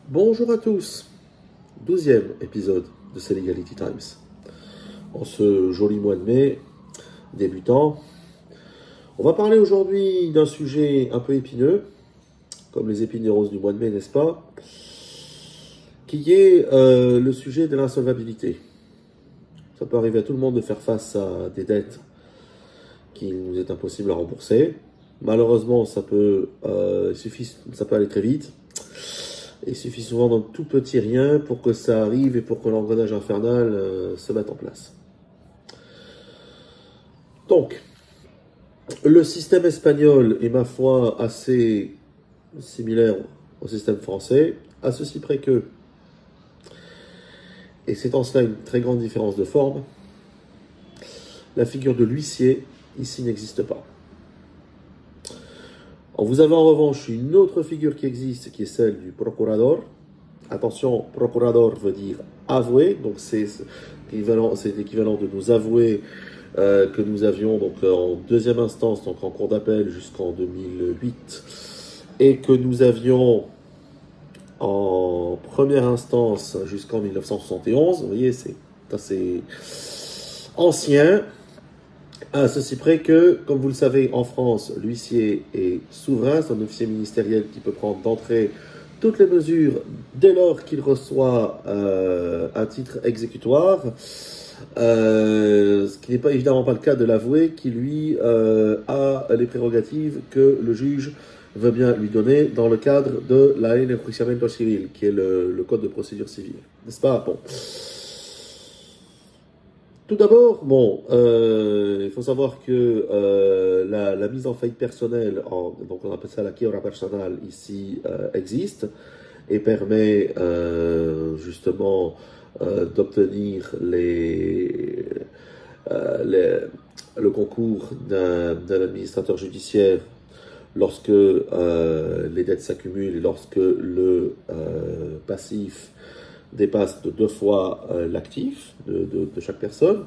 Bonjour à tous, 12e épisode de Legality Times. En ce joli mois de mai débutant, on va parler aujourd'hui d'un sujet un peu épineux, comme les épines roses du mois de mai, n'est-ce pas? Qui est le sujet de l'insolvabilité. Ça peut arriver à tout le monde de faire face à des dettes qu'il nous est impossible à rembourser. Malheureusement, ça peut aller très vite. Il suffit souvent d'un tout petit rien pour que ça arrive et pour que l'engrenage infernal se mette en place. Donc, le système espagnol est, ma foi, assez similaire au système français, à ceci près que, et c'est en cela une très grande différence de forme, la figure de l'huissier ici n'existe pas. Vous avez en revanche une autre figure qui existe, qui est celle du procurador. Attention, procurador veut dire avoué, donc c'est l'équivalent de nos avoués que nous avions donc en deuxième instance, donc en cour d'appel jusqu'en 2008, et que nous avions en première instance jusqu'en 1971. Vous voyez, c'est assez ancien. À ceci près que, comme vous le savez, en France, l'huissier est souverain, c'est un officier ministériel qui peut prendre d'entrée toutes les mesures dès lors qu'il reçoit un titre exécutoire, ce qui n'est pas évidemment pas le cas de l'avoué qui, lui, a les prérogatives que le juge veut bien lui donner dans le cadre de la ley de enjuiciamiento civil, qui est le code de procédure civile. N'est-ce pas? Bon. Tout d'abord, il faut savoir que la mise en faillite personnelle, donc on appelle ça la quiebra personal ici, existe et permet justement d'obtenir le concours d'un administrateur judiciaire lorsque les dettes s'accumulent et lorsque le passif dépasse de 2 fois l'actif de chaque personne.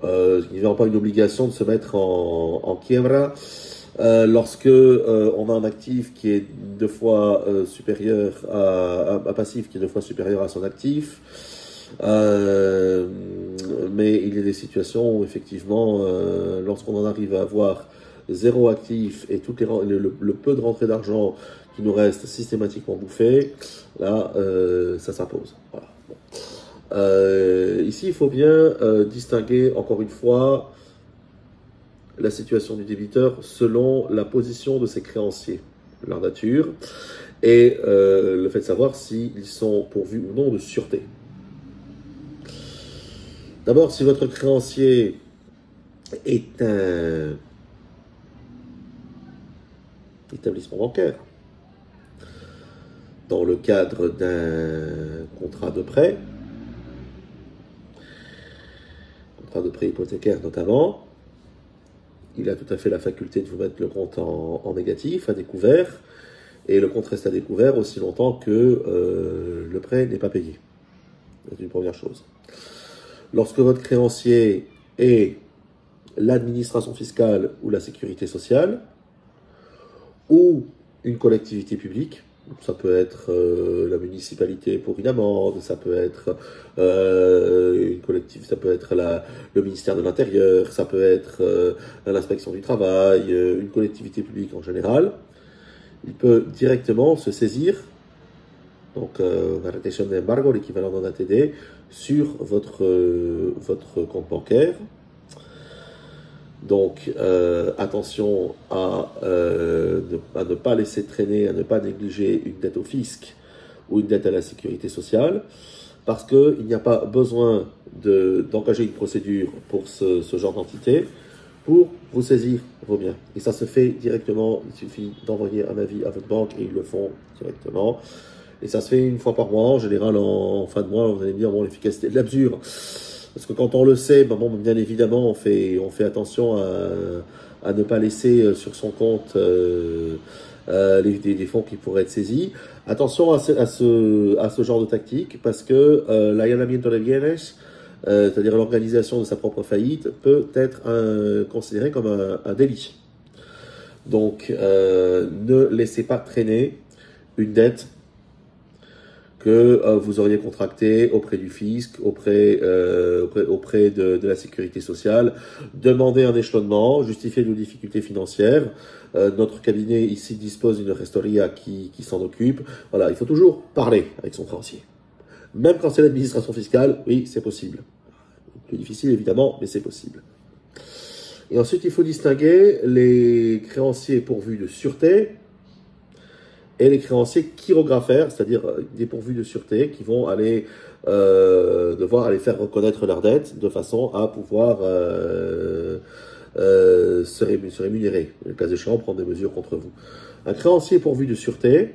Il n'y a pas une obligation de se mettre en quiebra lorsque on a un actif qui est 2 fois supérieur à passif qui est 2 fois supérieur à son actif. Mais il y a des situations où effectivement, lorsqu'on en arrive à avoir 0 actif et le peu de rentrée d'argent qui nous reste systématiquement bouffé, là, ça s'impose. Voilà. Bon. Ici, il faut bien distinguer, encore une fois, la situation du débiteur selon la position de ses créanciers, leur nature, et le fait de savoir s'ils sont pourvus ou non de sûreté. D'abord, si votre créancier est un établissement bancaire, dans le cadre d'un contrat de prêt hypothécaire notamment, il a tout à fait la faculté de vous mettre le compte en négatif, à découvert, et le compte reste à découvert aussi longtemps que le prêt n'est pas payé. C'est une première chose. Lorsque votre créancier est l'administration fiscale ou la sécurité sociale, ou une collectivité publique, ça peut être la municipalité pour une amende, ça peut être une collective, ça peut être le ministère de l'Intérieur, ça peut être l'inspection du travail, une collectivité publique en général. Il peut directement se saisir, donc un arrêtation d'embargo, l'équivalent d'un ATD, sur votre compte bancaire. Donc, attention à ne pas laisser traîner, à ne pas négliger une dette au fisc ou une dette à la sécurité sociale, parce qu'il n'y a pas besoin d'engager une procédure pour ce genre d'entité pour vous saisir vos biens. Et ça se fait directement, il suffit d'envoyer un avis à votre banque et ils le font directement. Et ça se fait une fois par mois, en général en fin de mois. Vous allez me dire, bon, l'efficacité de la mesure. Parce que quand on le sait, bien évidemment, on fait attention à ne pas laisser sur son compte des fonds qui pourraient être saisis. Attention à ce genre de tactique, parce que l'allanamiento de bienes, c'est-à-dire l'organisation de sa propre faillite, peut être considéré comme un délit. Donc, ne laissez pas traîner une dette que vous auriez contracté auprès du fisc, auprès de la sécurité sociale. Demandez un échelonnement, justifiez nos difficultés financières. Notre cabinet ici dispose d'une restoria qui s'en occupe. Voilà, il faut toujours parler avec son créancier. Même quand c'est l'administration fiscale, oui, c'est possible. Plus difficile évidemment, mais c'est possible. Et ensuite, il faut distinguer les créanciers pourvus de sûreté et les créanciers chirographaires, c'est-à-dire dépourvus de sûreté, qui vont aller devoir aller faire reconnaître leurs dettes de façon à pouvoir se rémunérer. Le cas échéant, prendre des mesures contre vous. Un créancier pourvu de sûreté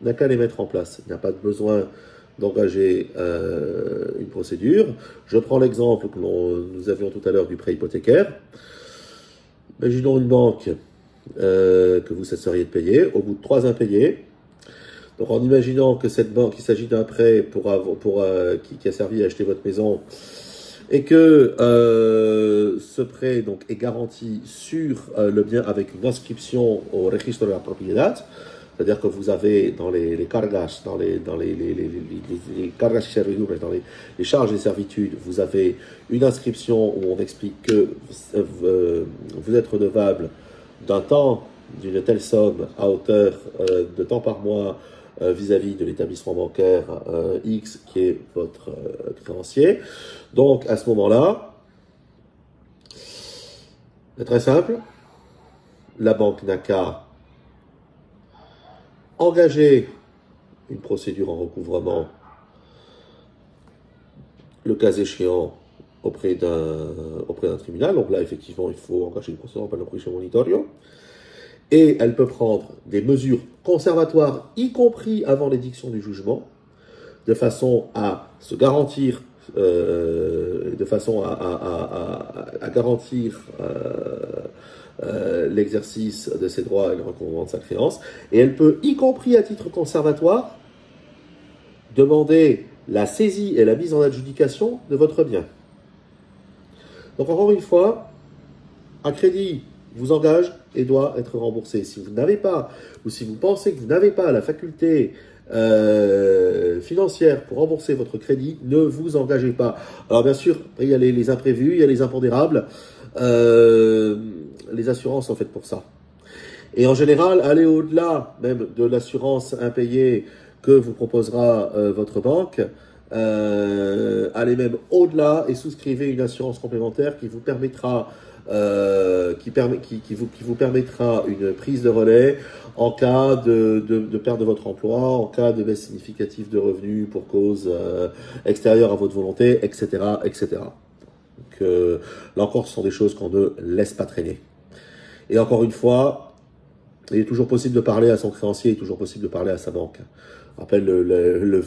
n'a qu'à les mettre en place. Il n'y a pas de besoin d'engager une procédure. Je prends l'exemple que nous avions tout à l'heure du prêt hypothécaire. Imaginons une banque que vous cesseriez de payer, au bout de 3 impayés. Donc en imaginant que cette banque, il s'agit d'un prêt qui a servi à acheter votre maison, et que ce prêt donc est garanti sur le bien avec une inscription au registre de la propriété, c'est-à-dire que vous avez dans les cargas, dans les cargas y servidores, dans les charges et servitudes, vous avez une inscription où on explique que vous êtes redevable d'un temps, d'une telle somme à hauteur de temps par mois vis-à-vis de l'établissement bancaire X qui est votre créancier. Donc à ce moment-là, c'est très simple, la banque n'a qu'à engager une procédure en recouvrement, le cas échéant, auprès d'un tribunal. Donc là, effectivement, il faut engager une procédure par le juicio monitorio. Et elle peut prendre des mesures conservatoires, y compris avant l'édiction du jugement, de façon à se garantir, l'exercice de ses droits et le recouvrement de sa créance. Et elle peut, y compris à titre conservatoire, demander la saisie et la mise en adjudication de votre bien. Donc encore une fois, un crédit vous engage et doit être remboursé. Si vous n'avez pas, ou si vous pensez que vous n'avez pas la faculté financière pour rembourser votre crédit, ne vous engagez pas. Alors bien sûr, il y a les imprévus, il y a les impondérables. Les assurances sont faites pour ça. Et en général, allez au-delà même de l'assurance impayée que vous proposera votre banque. Allez même au-delà et souscrivez une assurance complémentaire qui vous permettra qui vous permettra une prise de relais en cas de perte de votre emploi, en cas de baisse significative de revenus pour cause extérieure à votre volonté, etc., etc. Donc là encore, ce sont des choses qu'on ne laisse pas traîner. Et encore une fois, il est toujours possible de parler à son créancier, il est toujours possible de parler à sa banque. Je rappelle le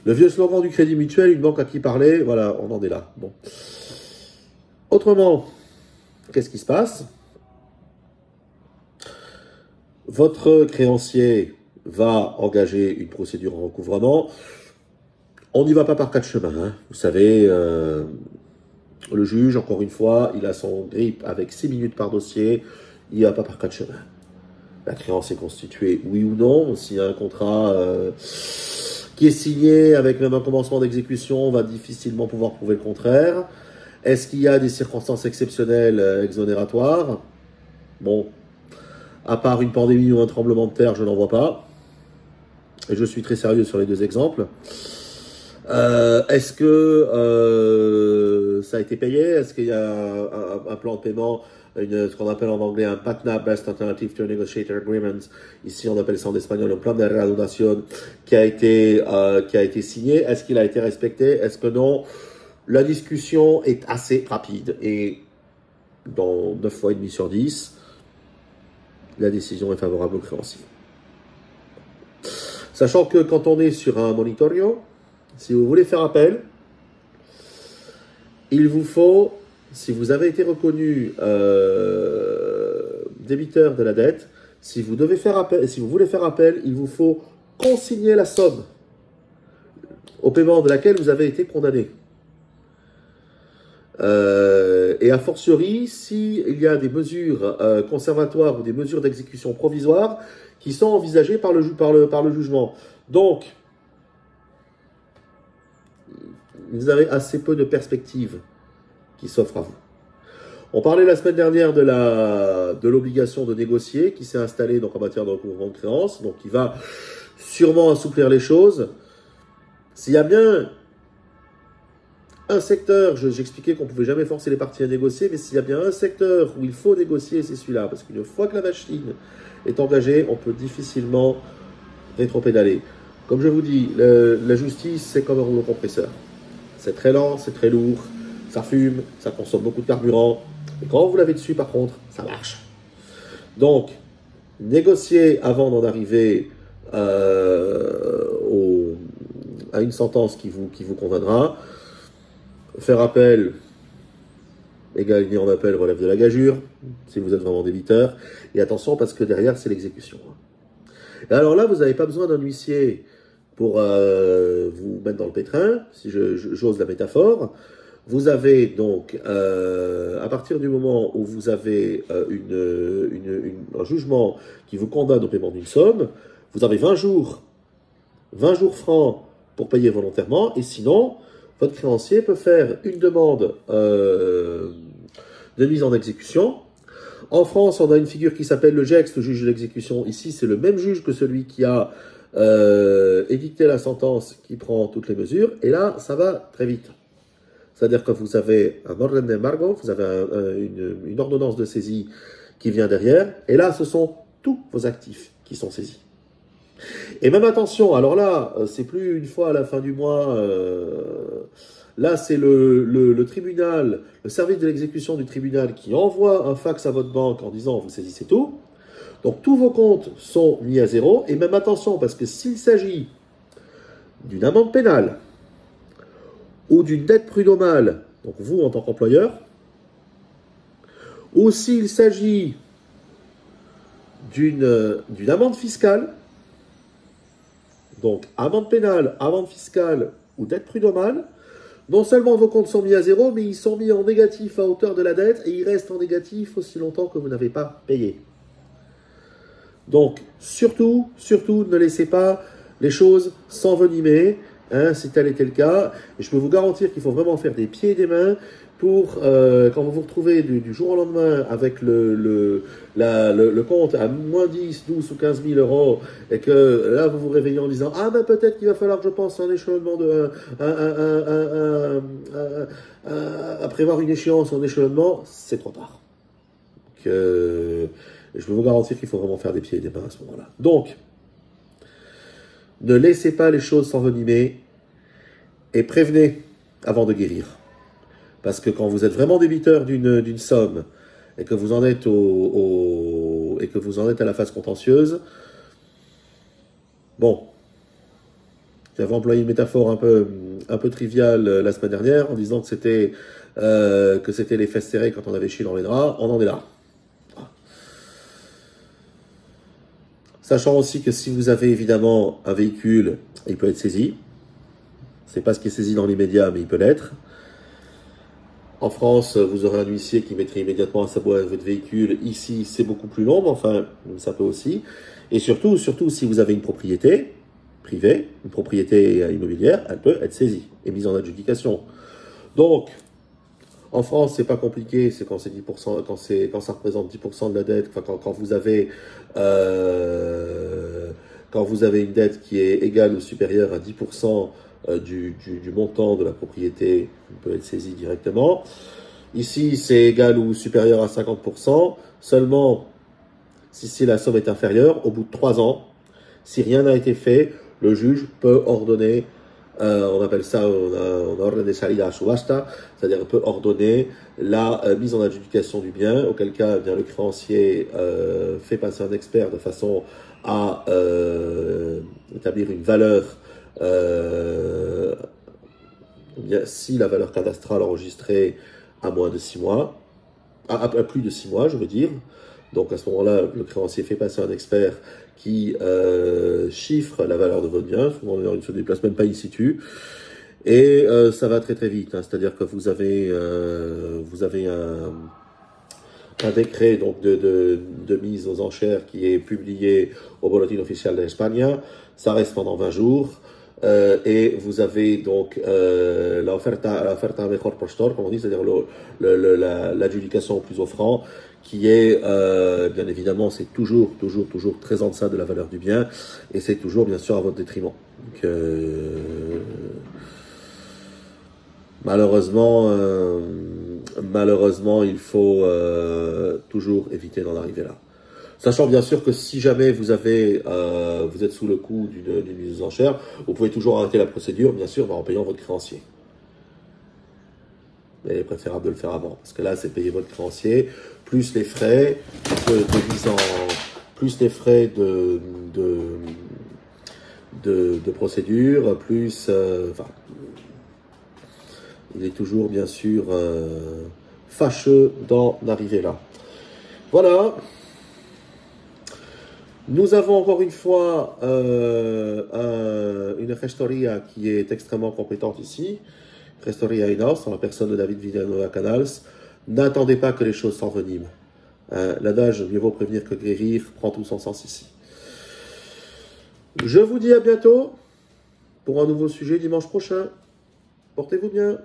vieux slogan du Crédit Mutuel, une banque à qui parler, voilà, on en est là. Bon. Autrement, qu'est-ce qui se passe? Votre créancier va engager une procédure en recouvrement. On n'y va pas par 4 chemins. Hein. Vous savez, le juge, encore une fois, il a son grip avec 6 minutes par dossier. Il n'y va pas par 4 chemins. La créance est constituée, oui ou non. S'il y a un contrat qui est signé avec même un commencement d'exécution, on va difficilement pouvoir prouver le contraire. Est-ce qu'il y a des circonstances exceptionnelles exonératoire? Bon, à part une pandémie ou un tremblement de terre, je n'en vois pas. Et je suis très sérieux sur les 2 exemples. Est-ce que ça a été payé? Est-ce qu'il y a un plan de paiement, ce qu'on appelle en anglais un PATNA, Best Alternative to Negotiated Agreement, ici on appelle ça en espagnol un plan de reanudación, qui a été signé? Est-ce qu'il a été respecté? Est-ce que non? La discussion est assez rapide et dans 9 fois et demi sur 10, la décision est favorable au créancier. Sachant que quand on est sur un monitorio, si vous voulez faire appel, il vous faut, si vous avez été reconnu débiteur de la dette, si vous voulez faire appel, il vous faut consigner la somme au paiement de laquelle vous avez été condamné. Et a fortiori, s'il y a des mesures conservatoires ou des mesures d'exécution provisoire, qui sont envisagées par le jugement. Donc, vous avez assez peu de perspectives qui s'offrent à vous. On parlait la semaine dernière de l'obligation de négocier qui s'est installée donc en matière de recouvrement de créances, donc qui va sûrement assouplir les choses. S'il y a bien un secteur, j'expliquais qu'on ne pouvait jamais forcer les parties à négocier, mais s'il y a bien un secteur où il faut négocier, c'est celui-là, parce qu'une fois que la machine est engagée, on peut difficilement rétropédaler. Comme je vous dis, la justice, c'est comme un rouleau compresseur. C'est très lent, c'est très lourd, ça fume, ça consomme beaucoup de carburant. Et quand vous l'avez dessus, par contre, ça marche. Donc, négocier avant d'en arriver à une sentence qui vous conviendra. Faire appel, égal ni en appel, relève de la gageure, si vous êtes vraiment débiteur. Et attention, parce que derrière, c'est l'exécution. Et alors là, vous n'avez pas besoin d'un huissier pour vous mettre dans le pétrin, si j'ose la métaphore. Vous avez donc, à partir du moment où vous avez un jugement qui vous condamne au paiement d'une somme, vous avez 20 jours francs pour payer volontairement, et sinon, votre créancier peut faire une demande de mise en exécution. En France, on a une figure qui s'appelle le GEX, le juge de l'exécution. Ici, c'est le même juge que celui qui a édicté la sentence qui prend toutes les mesures. Et là, ça va très vite. C'est-à-dire que vous avez un ordre d'embargo, vous avez une ordonnance de saisie qui vient derrière. Et là, ce sont tous vos actifs qui sont saisis. Et même attention, alors là, c'est plus une fois à la fin du mois, là c'est le tribunal, le service de l'exécution du tribunal qui envoie un fax à votre banque en disant vous saisissez tout. Donc tous vos comptes sont mis à zéro, et même attention, parce que s'il s'agit d'une amende pénale ou d'une dette prud'homale, donc vous en tant qu'employeur, ou s'il s'agit d'une amende fiscale, donc, amende pénale, amende fiscale ou dette prud'homale, non seulement vos comptes sont mis à zéro, mais ils sont mis en négatif à hauteur de la dette et ils restent en négatif aussi longtemps que vous n'avez pas payé. Donc, surtout, ne laissez pas les choses s'envenimer, si tel était le cas. Et je peux vous garantir qu'il faut vraiment faire des pieds et des mains pour, quand vous vous retrouvez du jour au lendemain avec le compte à moins 10, 12 ou 15 000 euros, et que là vous vous réveillez en disant « Ah ben peut-être qu'il va falloir que je pense à un échelonnement à prévoir une échéance en échelonnement », c'est trop tard. Donc, je peux vous garantir qu'il faut vraiment faire des pieds et des mains à ce moment-là. Donc, ne laissez pas les choses s'envenimer et prévenez avant de guérir. Parce que quand vous êtes vraiment débiteur d'une somme et que vous en êtes et que vous en êtes à la phase contentieuse, bon, j'avais employé une métaphore un peu triviale la semaine dernière en disant que c'était les fesses serrées quand on avait chié dans les draps, on en est là. Sachant aussi que si vous avez évidemment un véhicule, il peut être saisi. C'est pas ce qui est saisi dans l'immédiat, mais il peut l'être. En France, vous aurez un huissier qui mettrait immédiatement un sabot à votre véhicule. Ici, c'est beaucoup plus long, mais enfin, ça peut aussi. Et surtout, si vous avez une propriété privée, une propriété immobilière, elle peut être saisie et mise en adjudication. Donc, en France, c'est pas compliqué, c'est quand c'est 10%, quand ça représente 10% de la dette, enfin, quand vous avez une dette qui est égale ou supérieure à 10% du montant de la propriété, peut être saisi directement. Ici, c'est égal ou supérieur à 50%, seulement si la somme est inférieure, au bout de 3 ans, si rien n'a été fait, le juge peut ordonner, on appelle ça un ordre de salida a subasta, c'est-à-dire peut ordonner la mise en adjudication du bien, auquel cas eh bien, le créancier fait passer un expert de façon à établir une valeur bien, si la valeur cadastrale enregistrée à moins de 6 mois, à plus de 6 mois, je veux dire. Donc à ce moment-là, le créancier fait passer un expert qui chiffre la valeur de votre bien. Souvent, il ne se déplace même pas in situ. Et ça va très très vite. Hein. C'est-à-dire que vous avez un décret donc de mise aux enchères qui est publié au Boletín Oficial de España. Ça reste pendant 20 jours. Et vous avez donc la oferta mejor postor, comme on dit, c'est-à-dire l'adjudication au plus offrant, qui est, bien évidemment, c'est toujours très en deçà de la valeur du bien, et c'est toujours, bien sûr, à votre détriment. Donc, malheureusement, il faut toujours éviter d'en arriver là. Sachant bien sûr que si jamais vous êtes sous le coup d'une mise aux enchères, vous pouvez toujours arrêter la procédure, bien sûr, en payant votre créancier. Mais il est préférable de le faire avant, parce que là, c'est payer votre créancier, plus les frais de mise en, plus les frais de procédure, plus, il est toujours, bien sûr, fâcheux d'en arriver là. Voilà. Nous avons encore une fois une gestoria qui est extrêmement compétente ici. Gestoria Inaus, en la personne de David Villanueva Canals. N'attendez pas que les choses s'enveniment. L'adage mieux vaut prévenir que guérir prend tout son sens ici. Je vous dis à bientôt pour un nouveau sujet dimanche prochain. Portez-vous bien.